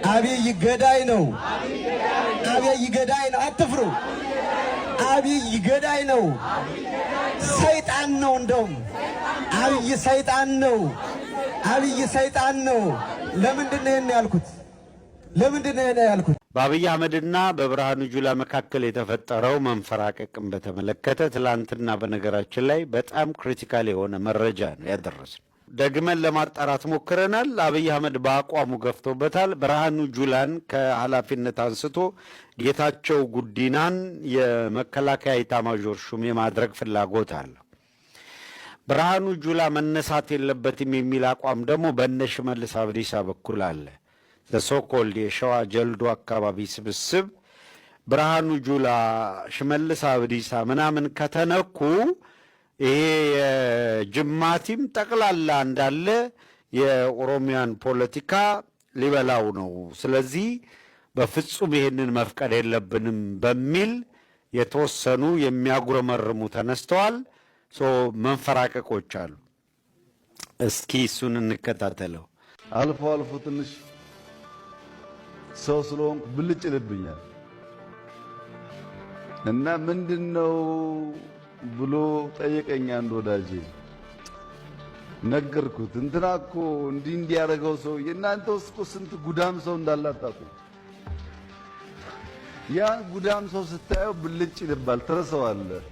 አብይ ገዳይ ነው። አብይ ገዳይ ነው። አትፍሩ። አብይ ገዳይ ነው። ሰይጣን ነው። እንደውም አብይ ሰይጣን ነው። አብይ ሰይጣን ነው። ለምንድን ነው ይሄን ያልኩት? ለምንድን ነው ይሄን ያልኩት? በአብይ አህመድና በብርሃኑ ጁላ መካከል የተፈጠረው መንፈራቀቅን በተመለከተ ትላንትና በነገራችን ላይ በጣም ክሪቲካል የሆነ መረጃ ነው ያደረስነው። ደግመን ለማጣራት ሞክረናል። አብይ አህመድ በአቋሙ ገፍቶበታል። ብርሃኑ ጁላን ከኃላፊነት አንስቶ ጌታቸው ጉዲናን የመከላከያ ኢታማዦር ሹም የማድረግ ፍላጎት አለው። ብርሃኑ ጁላ መነሳት የለበትም የሚል አቋም ደግሞ በእነ ሽመልስ አብዲሳ በኩል አለ። ለሶኮልድ የሸዋ ጀልዶ አካባቢ ስብስብ ብርሃኑ ጁላ፣ ሽመልስ አብዲሳ ምናምን ከተነኩ ይሄ የጅማቲም ጠቅላላ እንዳለ የኦሮሚያን ፖለቲካ ሊበላው ነው። ስለዚህ በፍጹም ይሄንን መፍቀድ የለብንም በሚል የተወሰኑ የሚያጉረመርሙ ተነስተዋል። መንፈራቀቆች አሉ። እስኪ እሱን እንከታተለው። አልፎ አልፎ ትንሽ ሰው ስለሆንኩ ብልጭ ይልብኛል እና ምንድነው ብሎ ጠየቀኝ አንድ ወዳጄ። ነገርኩት። እንትና እኮ እንዲህ እንዲያደርገው ሰው የእናንተ ውስጥ እኮ ስንት ጉዳም ሰው እንዳላጣቁ ያን ጉዳም ሰው ስታየው ብልጭ ይልባል፣ ትረሳዋለህ።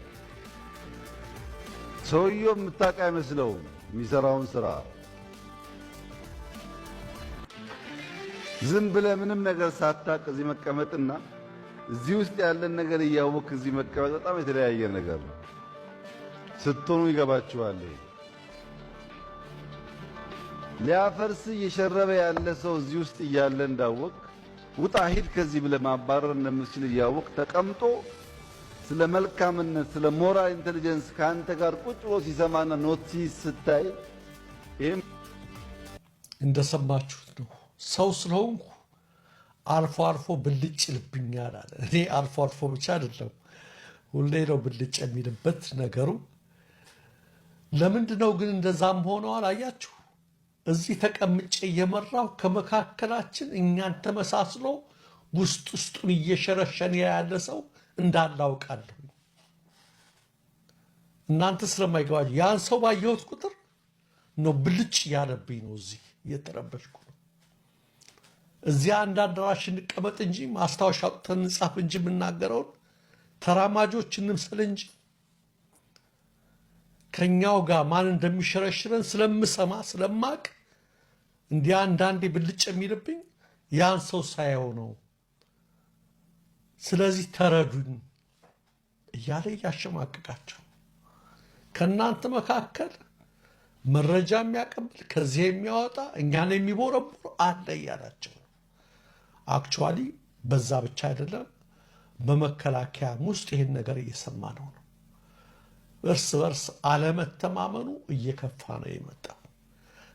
ሰውየው የምታውቅ አይመስለውም የሚሰራውን ስራ። ዝም ብለህ ምንም ነገር ሳታውቅ እዚህ መቀመጥና እዚህ ውስጥ ያለን ነገር እያወቅህ እዚህ መቀመጥ በጣም የተለያየ ነገር ነው። ስትሆኑ ይገባችኋል። ሊያፈርስ እየሸረበ ያለ ሰው እዚህ ውስጥ እያለ እንዳወቅ ውጣ ሂድ ከዚህ ብለህ ማባረር እንደምትችል እያወቅ ተቀምጦ ስለ መልካምነት ስለ ሞራል ኢንተለጀንስ ከአንተ ጋር ቁጭ ብሎ ሲሰማና ኖቲስ ስታይ ይሄም እንደሰማችሁት ነው። ሰው ስለሆንኩ አልፎ አልፎ ብልጭ ይልብኛል አለ። እኔ አልፎ አልፎ ብቻ አይደለም ሁሌ ነው ብልጭ የሚልበት ነገሩ። ለምንድነው ግን እንደዛም ሆነው አላያችሁ? እዚህ ተቀምጬ እየመራው ከመካከላችን እኛን ተመሳስሎ ውስጡን እየሸረሸነ ያለ ሰው እንዳላውቃለሁ። እናንተ ስለማይገባችሁ ያን ሰው ባየሁት ቁጥር ነው ብልጭ ያለብኝ ነው። እዚህ እየተረበሽኩ ነው። እዚያ አንድ አዳራሽ እንቀመጥ እንጂ ማስታወሻ አውጥተን እንጻፍ እንጂ የምናገረውን ተራማጆች እንምሰል እንጂ ከኛው ጋር ማን እንደሚሸረሽረን ስለምሰማ ስለማቅ እንዲያ አንዳንዴ ብልጭ የሚልብኝ ያን ሰው ሳየው ነው። ስለዚህ ተረዱኝ እያለ እያሸማቀቃቸው ከእናንተ መካከል መረጃ የሚያቀብል ከዚህ የሚያወጣ እኛን የሚቦረቡር አለ እያላቸው ነው። አክቹዋሊ በዛ ብቻ አይደለም፣ በመከላከያም ውስጥ ይህን ነገር እየሰማ ነው። እርስ በርስ አለመተማመኑ እየከፋ ነው የመጣው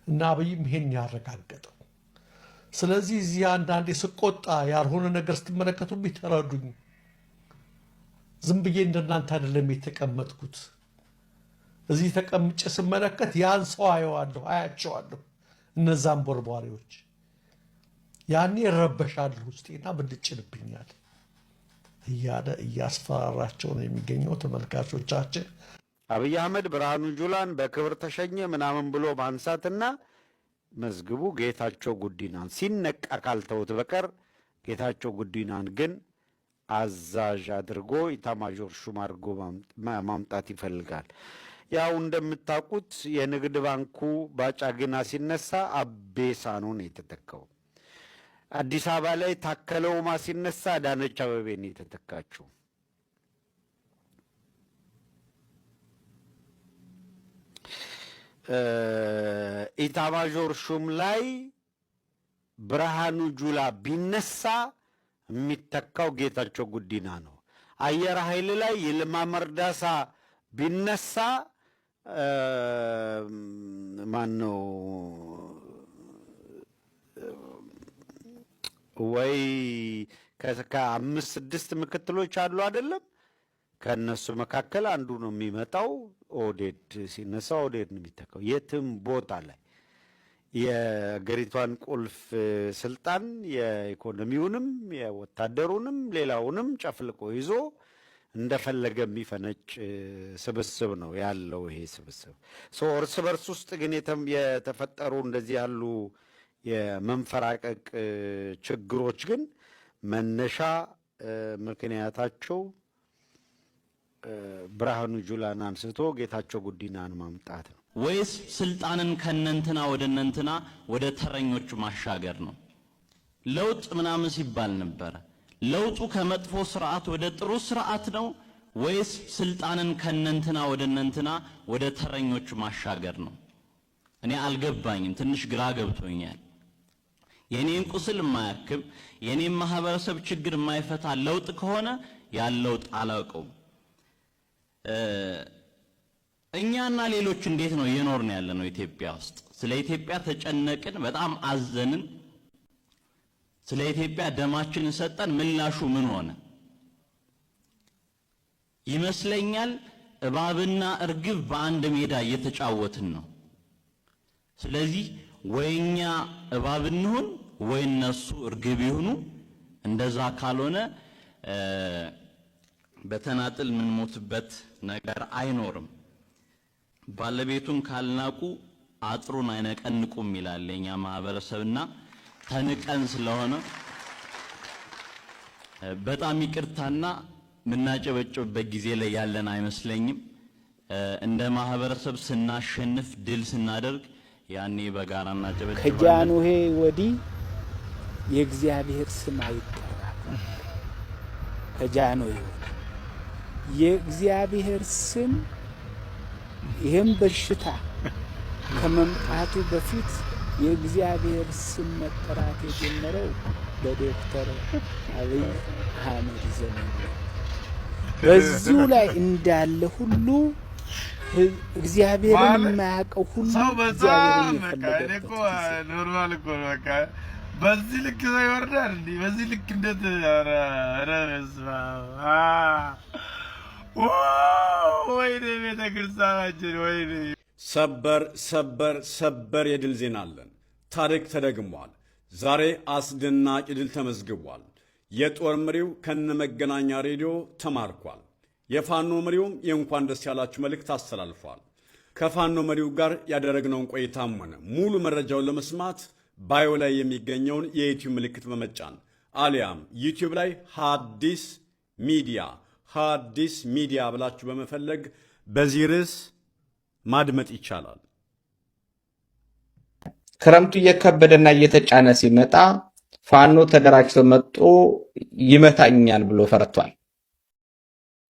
እና አብይም ይሄን ያረጋገጠው። ስለዚህ እዚህ አንዳንዴ ስቆጣ ያልሆነ ነገር ስትመለከቱ ቢተረዱኝ። ዝም ብዬ እንደናንተ አይደለም የተቀመጥኩት። እዚህ ተቀምጬ ስመለከት ያን ሰው አየዋለሁ፣ አያቸዋለሁ። እነዛን ቦርቧሪዎች ያኔ እረበሻለሁ ውስጤና ብልጭ ይልብኛል እያለ እያስፈራራቸው ነው የሚገኘው። ተመልካቾቻችን አብይ አህመድ ብርሃኑ ጁላን በክብር ተሸኘ ምናምን ብሎ ማንሳትና መዝግቡ ጌታቸው ጉዲናን ሲነቃ ካልተውት በቀር ጌታቸው ጉዲናን ግን አዛዥ አድርጎ ኢታማዦር ሹም አድርጎ ማምጣት ይፈልጋል። ያው እንደምታውቁት የንግድ ባንኩ ባጫ ግና ሲነሳ አቤሳኖ ነው የተተካው። አዲስ አበባ ላይ ታከለ ኡማ ሲነሳ አዳነች አቤቤ ነው የተተካችው። ኢታማዦር ሹም ላይ ብርሃኑ ጁላ ቢነሳ የሚተካው ጌታቸው ጉዲና ነው። አየር ኃይል ላይ ይልማ መርዳሳ ቢነሳ ማን ነው ወይ ከአምስት ስድስት ምክትሎች አሉ አይደለም? ከነሱ መካከል አንዱ ነው የሚመጣው። ኦዴድ ሲነሳ ኦዴድ ነው የሚተካው የትም ቦታ ላይ። የአገሪቷን ቁልፍ ስልጣን የኢኮኖሚውንም የወታደሩንም ሌላውንም ጨፍልቆ ይዞ እንደፈለገ የሚፈነጭ ስብስብ ነው ያለው ይሄ ስብስብ። እርስ በርስ ውስጥ ግን የተፈጠሩ እንደዚህ ያሉ የመንፈራቀቅ ችግሮች ግን መነሻ ምክንያታቸው ብርሃኑ ጁላን አንስቶ ጌታቸው ጉዲናን ማምጣት ነው ወይስ ስልጣንን ከነንትና ወደ ነንትና ወደ ተረኞች ማሻገር ነው? ለውጥ ምናምን ሲባል ነበር። ለውጡ ከመጥፎ ስርዓት ወደ ጥሩ ስርዓት ነው ወይስ ስልጣንን ከነንትና ወደ ነንትና ወደ ተረኞች ማሻገር ነው? እኔ አልገባኝም። ትንሽ ግራ ገብቶኛል። የኔን ቁስል የማያክም የኔን ማህበረሰብ ችግር የማይፈታ ለውጥ ከሆነ ያለው ጣላቀው እኛና ሌሎች እንዴት ነው የኖርን ያለነው ኢትዮጵያ ውስጥ? ስለ ኢትዮጵያ ተጨነቅን፣ በጣም አዘንን። ስለ ኢትዮጵያ ደማችንን ሰጠን። ምላሹ ምን ሆነ? ይመስለኛል እባብና እርግብ በአንድ ሜዳ እየተጫወትን ነው። ስለዚህ ወይኛ እባብ እንሁን ወይ እነሱ እርግብ ይሁኑ። እንደዛ ካልሆነ በተናጥል ምን ሞትበት ነገር አይኖርም። ባለቤቱን ካልናቁ አጥሩን አይነቀንቁም ይላል የኛ ማህበረሰብና ተንቀን ስለሆነ በጣም ይቅርታና ምናጨበጭብበት ጊዜ ላይ ያለን አይመስለኝም። እንደ ማህበረሰብ ስናሸንፍ ድል ስናደርግ ያኔ በጋራ እናጨበጭባለን። ከጃንሆይ ወዲህ የእግዚአብሔር ስም አይጠራም። ከጃንሆይ ወዲህ የእግዚአብሔር ስም ይሄም በሽታ ከመምጣቱ በፊት የእግዚአብሔር ስም መጠራት የጀመረው በዶክተር አብይ አህመድ ዘመን ነው። በዚሁ ላይ እንዳለ ሁሉ እግዚአብሔርን የማያውቀው ሁሉ እግዚአብሔርን የፈለገበት ኖርማል እኮ በቃ በዚህ ልክ ሰው ይወርዳል እንዴ? በዚህ ልክ እንዴት? ወይኔ ቤተክርስቲያናችን ወይኔ! ሰበር ሰበር ሰበር የድል ዜና አለን። ታሪክ ተደግሟል። ዛሬ አስደናቂ ድል ተመዝግቧል። የጦር መሪው ከነመገናኛ ሬዲዮ ተማርኳል። የፋኖ መሪውም የእንኳን ደስ ያላችሁ መልእክት አስተላልፏል። ከፋኖ መሪው ጋር ያደረግነውን ቆይታም ሆነ ሙሉ መረጃውን ለመስማት ባዮ ላይ የሚገኘውን የዩቲዩብ ምልክት በመጫን አሊያም ዩቲዩብ ላይ ሐዲስ ሚዲያ ብላችሁ በመፈለግ በዚህ ርዕስ ማድመጥ ይቻላል። ክረምቱ እየከበደና እየተጫነ ሲመጣ ፋኖ ተደራጅቶ መጥቶ ይመታኛል ብሎ ፈርቷል።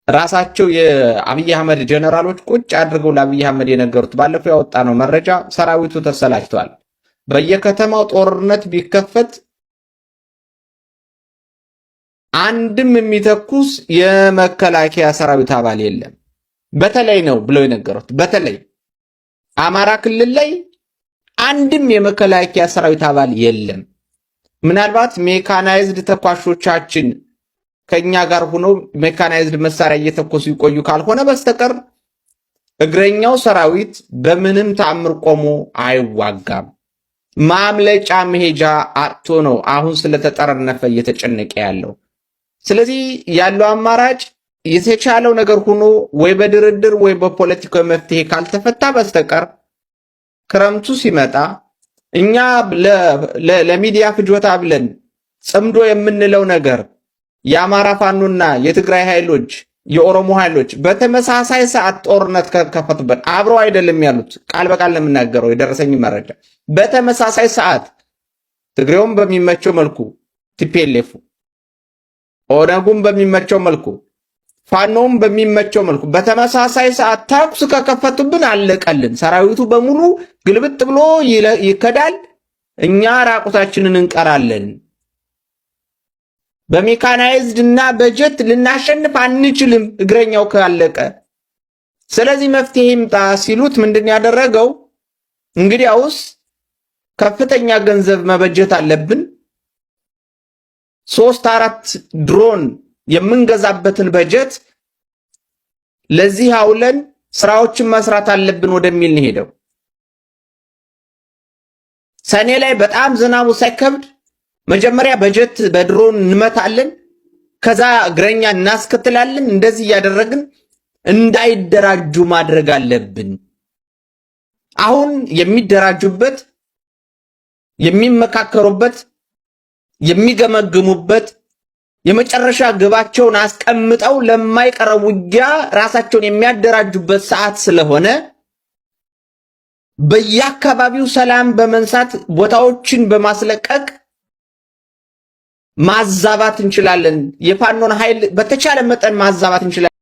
ራሳቸው የአብይ አህመድ ጀነራሎች ቁጭ አድርገው ለአብይ አህመድ የነገሩት ባለፈው ያወጣነው መረጃ ሰራዊቱ ተሰላችቷል። በየከተማው ጦርነት ቢከፈት አንድም የሚተኩስ የመከላከያ ሰራዊት አባል የለም። በተለይ ነው ብለው የነገሩት። በተለይ አማራ ክልል ላይ አንድም የመከላከያ ሰራዊት አባል የለም። ምናልባት ሜካናይዝድ ተኳሾቻችን ከኛ ጋር ሆኖ ሜካናይዝድ መሳሪያ እየተኮሱ ይቆዩ ካልሆነ በስተቀር እግረኛው ሰራዊት በምንም ተአምር ቆሞ አይዋጋም። ማምለጫ መሄጃ አጥቶ ነው አሁን ስለተጠረነፈ እየተጨነቀ ያለው። ስለዚህ ያለው አማራጭ የተቻለው ነገር ሆኖ ወይ በድርድር ወይ በፖለቲካዊ መፍትሄ ካልተፈታ በስተቀር ክረምቱ ሲመጣ እኛ ለሚዲያ ፍጆታ ብለን ጽምዶ የምንለው ነገር የአማራ ፋኖና የትግራይ ኃይሎች የኦሮሞ ኃይሎች በተመሳሳይ ሰዓት ጦርነት ከከፈቱበት አብረው አይደለም ያሉት። ቃል በቃል ለምናገረው የደረሰኝ መረጃ በተመሳሳይ ሰዓት ትግሬውም በሚመቸው መልኩ ቲፒኤልኤፍ፣ ኦነጉም በሚመቸው መልኩ፣ ፋኖም በሚመቸው መልኩ በተመሳሳይ ሰዓት ተኩስ ከከፈቱብን አለቀልን። ሰራዊቱ በሙሉ ግልብጥ ብሎ ይከዳል። እኛ ራቁታችንን እንቀራለን። በሜካናይዝድ እና በጀት ልናሸንፍ አንችልም እግረኛው ካለቀ። ስለዚህ መፍትሄ ይምጣ ሲሉት ምንድን ያደረገው? እንግዲያውስ ከፍተኛ ገንዘብ መበጀት አለብን፣ 3-4 ድሮን የምንገዛበትን በጀት ለዚህ አውለን ስራዎችን መስራት አለብን ወደሚል ነው ሄደው። ሰኔ ላይ በጣም ዝናቡ ሳይከብድ መጀመሪያ በጀት በድሮን እንመታለን፣ ከዛ እግረኛ እናስከትላለን። እንደዚህ እያደረግን እንዳይደራጁ ማድረግ አለብን። አሁን የሚደራጁበት የሚመካከሩበት የሚገመግሙበት የመጨረሻ ግባቸውን አስቀምጠው ለማይቀረው ውጊያ ራሳቸውን የሚያደራጁበት ሰዓት ስለሆነ በየአካባቢው ሰላም በመንሳት ቦታዎችን በማስለቀቅ ማዛባት እንችላለን። የፋኖን ኃይል በተቻለ መጠን ማዛባት እንችላለን።